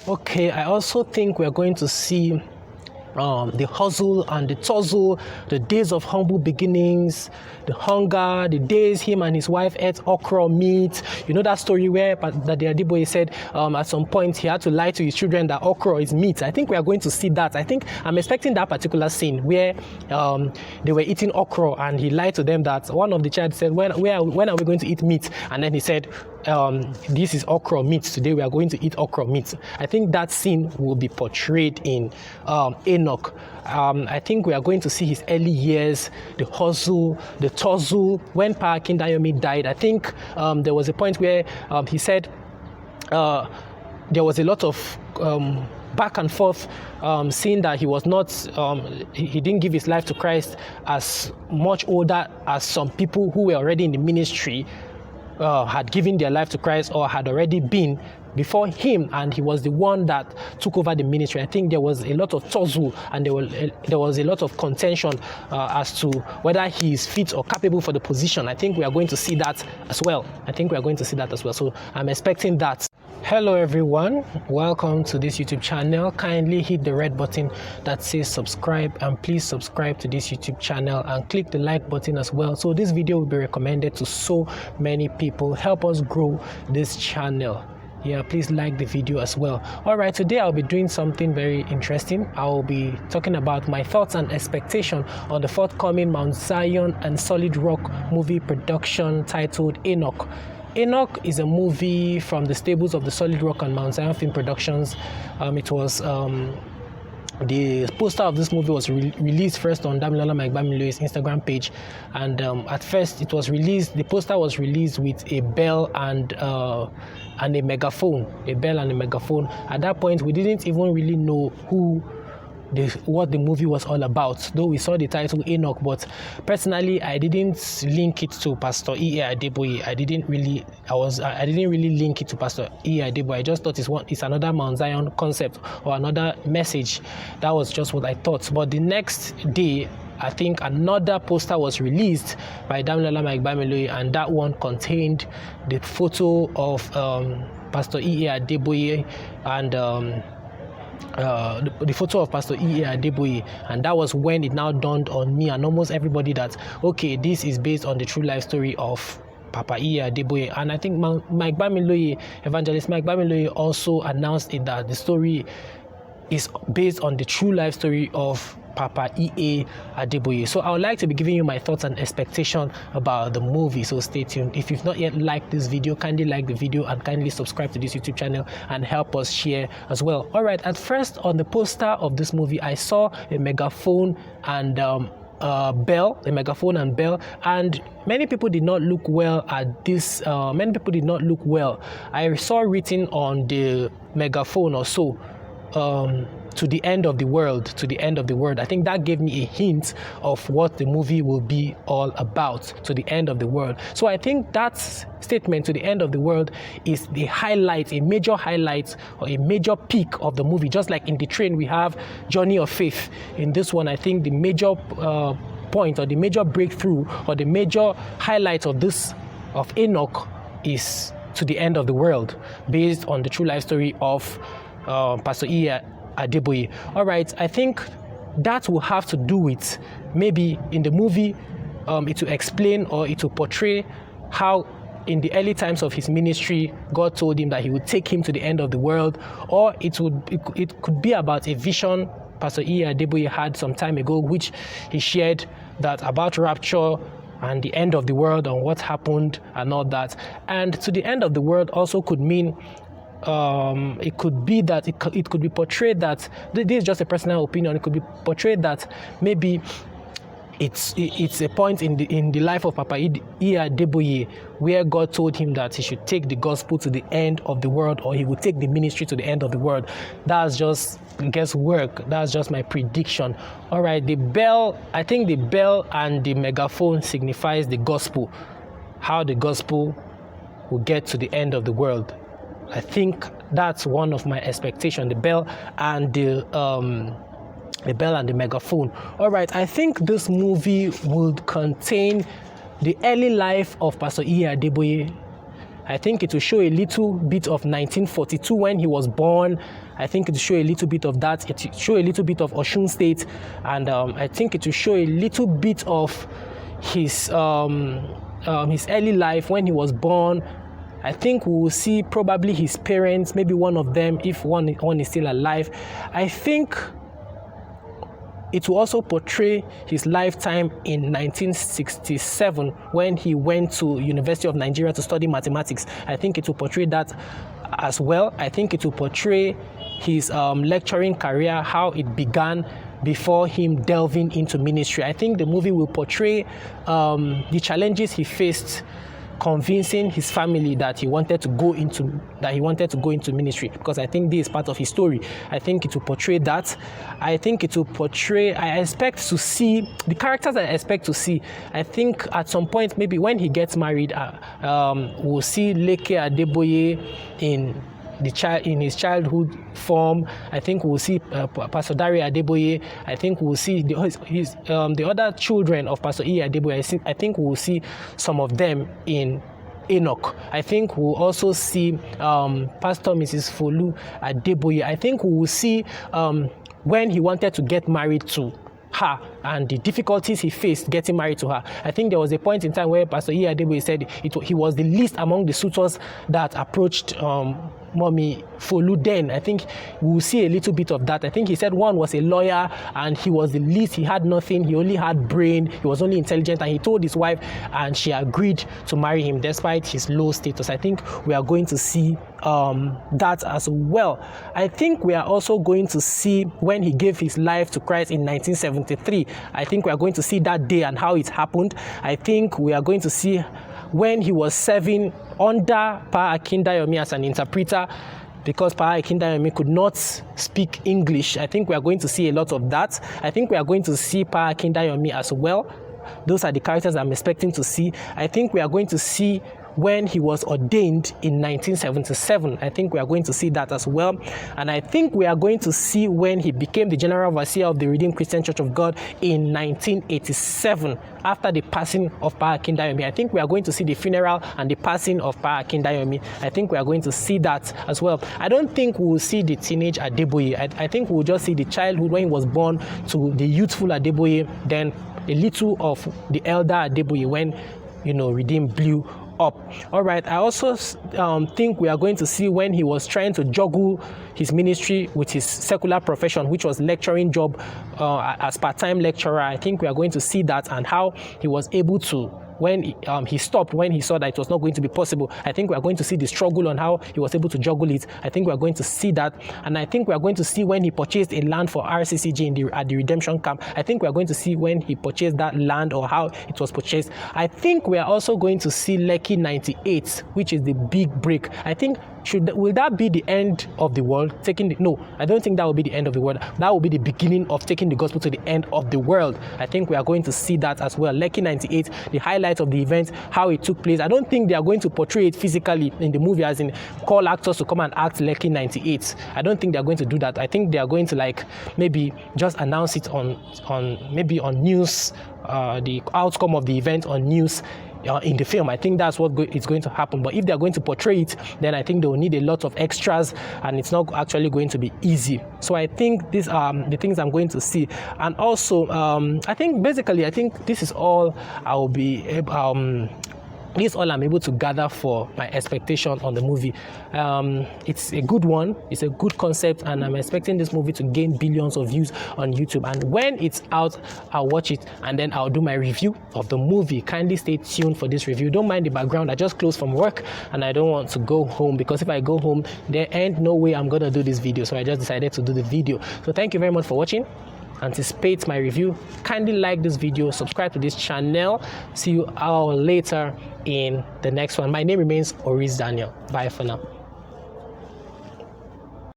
Okay, I also think we're going to see the hustle and the tussle, the days of humble beginnings, the hunger, the days him and his wife ate okra meat. You know that story where that the Adeboye said at some point he had to lie to his children that okra is meat. I think we are going to see that. I'm expecting that particular scene where they were eating okra and he lied to them that one of the child said, when are we going to eat meat? And then he said, this is okra meat. Today we are going to eat okra meat. I think that scene will be portrayed in ENOCH. I think we are going to see his early years, the hustle, the tussle. When Pa Akindayomi died, I think there was a point where he said there was a lot of back and forth, seeing that he was not, he didn't give his life to Christ as much older as some people who were already in the ministry had given their life to Christ or had already been before him, and he was the one that took over the ministry. I think there was a lot of tussle and there was a lot of contention as to whether he is fit or capable for the position. I think we are going to see that as well. So I'm expecting that. Hello everyone, welcome to this YouTube channel. Kindly hit the red button that says subscribe, and please subscribe to this YouTube channel and click the like button as well, so this video will be recommended to so many people. Help us grow this channel. Yeah, please like the video as well. All right, today I'll be doing something very interesting. I'll be talking about my thoughts and expectation on the forthcoming Mount Zion and Solid Rock movie production titled ENOCH. ENOCH is a movie from the stables of the Solid Rock and Mount Zion Film Productions. The poster of this movie was released first on Damilola Magbamilo's Instagram page, and at first it was released. The poster was released with a bell and a megaphone. At that point, we didn't even really know what the movie was all about, though we saw the title ENOCH. But personally, I didn't link it to Pastor Adeboye. I didn't really link it to Pastor Adeboye. I just thought it's another Mount Zion concept or another message. That was just what I thought. But the next day, I think another poster was released by Damilola Magbamilo, and that one contained the photo of Pastor Adeboye and the photo of Pastor Adeboye, and that was when it now dawned on me and almost everybody that okay, this is based on the true life story of Papa Adeboye. And I think Evangelist Mike Bamiloye also announced it that the story is based on the true life story of Papa Adeboye. So I would like to be giving you my thoughts and expectation about the movie, so stay tuned. If you've not yet liked this video, kindly like the video and kindly subscribe to this YouTube channel and help us share as well. All right, at first on the poster of this movie, I saw a megaphone and bell, and many people did not look well at this. I saw written on the megaphone or so, to the end of the world. I think that gave me a hint of what the movie will be all about, to the end of the world. So I think that statement, to the end of the world, is the highlight, a major highlight or a major peak of the movie. Just like in The Train we have Journey of Faith, in this one I think the major point or the major breakthrough or the major highlight of ENOCH is to the end of the world, based on the true life story of Pastor Adeboye. All right, I think that will have to do with maybe in the movie it will explain or it will portray how in the early times of his ministry God told him that he would take him to the end of the world, or it could be about a vision Pastor Adeboye had some time ago, which he shared that about rapture and the end of the world and what happened and all that. And to the end of the world also could mean it could be that it could be portrayed that this is just a personal opinion. It could be portrayed that maybe it's a point in the life of Papa Adeboye where God told him that he should take the gospel to the end of the world, or he would take the ministry to the end of the world. That's just guesswork. That's just my prediction. All right, I think the bell and the megaphone signifies the gospel, how the gospel will get to the end of the world. I think that's one of my expectations, the bell and the megaphone. All right, I think this movie would contain the early life of Pastor Adeboye. I think it will show a little bit of 1942 when he was born. I think it will show a little bit of that. It will show a little bit of Osun State, and I think it will show a little bit of his early life when he was born. I think we will see probably his parents, maybe one of them, if one is still alive. I think it will also portray his lifetime in 1967 when he went to University of Nigeria to study mathematics. I think it will portray that as well. I think it will portray his lecturing career, how it began before him delving into ministry. I think the movie will portray the challenges he faced convincing his family that he wanted to go into ministry, because I think this is part of his story. I think it will portray that. I think it will portray, I expect to see the characters I expect to see. I think at some point, maybe when he gets married, we'll see Leke Adeboye in his childhood form. I think we'll see Pastor Dari Adeboye. I think we'll see the other children of Pastor E. Adeboye. I think we'll see some of them in ENOCH. I think we'll also see Pastor Mrs. Folu Adeboye. I think we will see when he wanted to get married to her and the difficulties he faced getting married to her. I think there was a point in time where Pastor E. Adeboye said he was the least among the suitors that approached Mommy Folu then. I think we'll see a little bit of that. I think he said one was a lawyer and he was the least, he had nothing, he only had brain, he was only intelligent, and he told his wife and she agreed to marry him despite his low status. I think we are going to see that as well. I think we are also going to see when he gave his life to Christ in 1973. I think we are going to see that day and how it happened. I think we are going to see when he was serving under Pa Akindayomi as an interpreter, because Pa Akindayomi could not speak English. I think we are going to see a lot of that. I think we are going to see Pa Akindayomi as well. Those are the characters I'm expecting to see. I think we are going to see when he was ordained in 1977. I think we are going to see that as well. And I think we are going to see when he became the General Overseer of the Redeemed Christian Church of God in 1987, after the passing of Pa Akindayomi. I think we are going to see the funeral and the passing of Pa Akindayomi. I think we are going to see that as well. I don't think we will see the teenage Adeboye. I think we will just see the childhood when he was born to the youthful Adeboye, then a little of the elder Adeboye when, Redeemed blew up. All right, I also think we are going to see when he was trying to juggle his ministry with his secular profession, which was lecturing job as part-time lecturer. I think we are going to see that and how he was able to, when he stopped, when he saw that it was not going to be possible. I think we are going to see the struggle on how he was able to juggle it. I think we are going to see that. And I think we are going to see when he purchased a land for RCCG at the redemption camp. I think we are going to see when he purchased that land or how it was purchased. I think we are also going to see Lekki 98, which is the big break. I think, will that be the end of the world? No, I don't think that will be the end of the world. That will be the beginning of taking the gospel to the end of the world. I think we are going to see that as well. Lekki 98, the highlight of the event, how it took place. I don't think they are going to portray it physically in the movie, as in call actors to come and act Lekki 98. I don't think they are going to do that. I think they are going to maybe just announce it on news, the outcome of the event on news. In the film. I think that's what is going to happen. But if they're going to portray it, then I think they will need a lot of extras and it's not actually going to be easy. So I think these are the things I'm going to see. And also, I think this is all I'll be this is all I'm able to gather for my expectation on the movie. It's a good one. It's a good concept, and I'm expecting this movie to gain billions of views on YouTube. And when it's out, I'll watch it, and then I'll do my review of the movie. Kindly stay tuned for this review. Don't mind the background. I just closed from work, and I don't want to go home, because if I go home, there ain't no way I'm gonna do this video. So I just decided to do the video. So thank you very much for watching. Anticipate my review. Kindly like this video, subscribe to this channel. See you all later in the next one. My name remains Oris Daniel. Bye for now.